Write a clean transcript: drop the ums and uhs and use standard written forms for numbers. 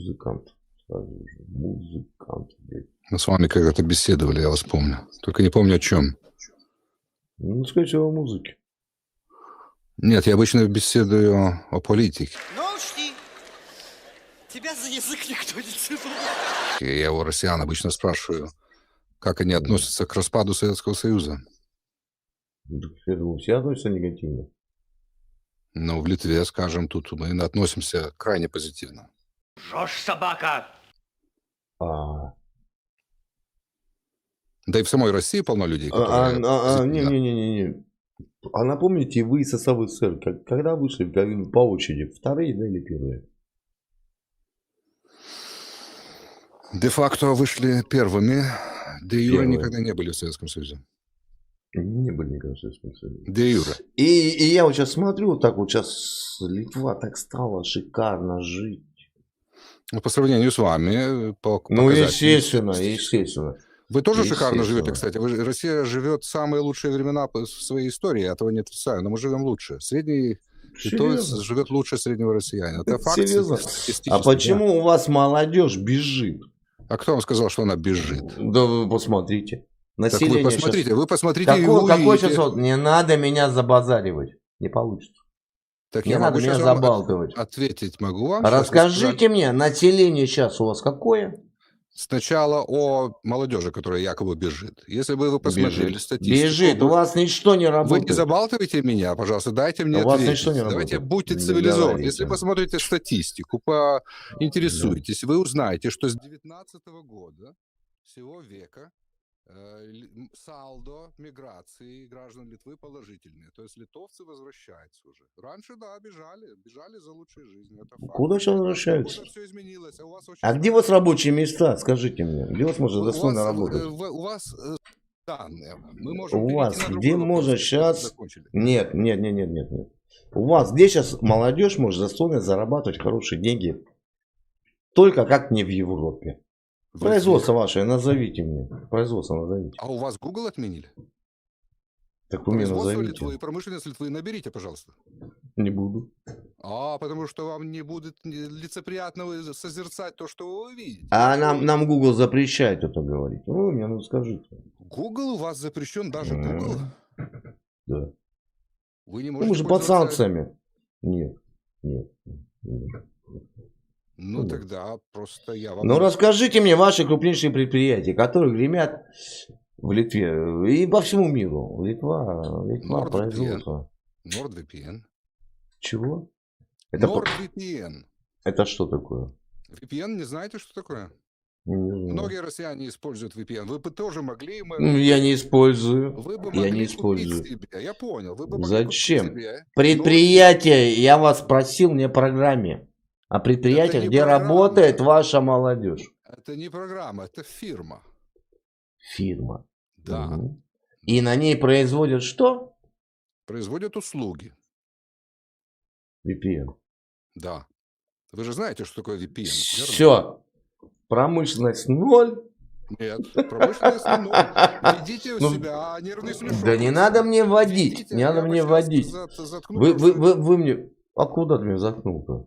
Музыкант. Сразу же. Музыкант, блядь. Мы с вами когда-то беседовали, я вас помню. Только не помню о чем. Ну, скорее всего, о музыке. Нет, я обычно беседую о политике. Но учти, тебя за язык никто не тянул. Я у россиян обычно спрашиваю, как они относятся к распаду Советского Союза. Я думаю, все относятся негативно. Но в Литве, скажем, тут мы относимся крайне позитивно. Жжешь, собака! А Да и в самой России полно людей, которые... позитивно. не. А напомните, вы из СССР, когда вышли по очереди? Вторые, да, или первые? Де-факто вышли первыми, де-юре Первые. никогда не были в Советском Союзе. Не были никогда в Советском Союзе. Де-юре. И я вот сейчас смотрю, вот так вот сейчас Литва так стала шикарно жить. Ну, по сравнению с вами, по Ну, показателям, естественно. Вы тоже шикарно Естественно. живете, кстати. Россия живет в самые лучшие времена в своей истории, я этого не отрицаю, но мы живем лучше. Средний литовец Серьезно? живет лучше среднего россиянина. Это факт Серьезно? статистический. А почему у вас молодежь бежит? А кто вам сказал, что она бежит? Да вы посмотрите. Так Население вы посмотрите, сейчас... и вы Какой увидите. сейчас вот? Не надо меня забазаривать. Не получится. Так Не я надо могу меня сейчас вам забалтывать. ответить могу вам. А Сейчас вы расскажите сказали мне, население сейчас у вас какое? сначала о молодежи, которая якобы бежит. Если бы вы посмотрели статистику... Бежит. У вас ничто не Вы работает. не забалтывайте меня, пожалуйста, дайте мне У вас ответить. ничто не Давайте работает. будьте Не цивилизованы. говорите. Если посмотрите статистику, поинтересуетесь, вы узнаете, что с 2019 года всего века салдо миграции граждан Литвы положительные. То есть литовцы возвращаются уже. Раньше, да, бежали за лучшей жизнью. Это факт. Куда сейчас возвращаются? Все изменилось, а у вас очень А где у вас рабочие места? Скажите мне. Где у вас можно достойно работать? у вас данные. Мы можем У перейти вас на другой где вопрос, можно если вы сейчас... закончили. Нет. У вас где сейчас молодежь может достойно зарабатывать хорошие деньги? Только как не в Европе. Производство ваше назовите мне. Производство назовите. А у вас Google отменили? Так вы мне Производство назовите. Литвы, промышленность Литвы наберите, пожалуйста. Не буду. Потому что вам не будет лицеприятно созерцать то, что вы увидите. А нам Google запрещает это говорить. Вы мне скажите. Google у вас запрещен, даже Google? Да. Вы не Ну, можете мы же под пользоваться- санкциями. Нет. Ну, тогда просто я вам... Ну, расскажите мне ваши крупнейшие предприятия, которые гремят в Литве и по всему миру. Литва NordVPN. производство. NordVPN. Чего? NordVPN. Это что такое? VPN, не знаете, что такое? Не знаю. Многие россияне используют VPN. Вы бы тоже могли... Ну, я не использую. Вы бы Я могли не купить использую. себе. Я понял. Вы бы могли Зачем? купить себе Предприятие, я вас просил не о программе. О предприятиях, не где программа. работает ваша молодежь. Это не программа, это фирма. Фирма. Да. Мгм. И на ней производят что? Производят услуги. VPN. Да. Вы же знаете, что такое VPN, верно? Все. Промышленность ноль. Нет, промышленность не ноль. Ведите у Ну, себя нервный смешок. Да не надо мне водить. Ведите, Не надо я мне вас водить. сейчас заткну, Вы мне... А куда ты меня заткнул-то?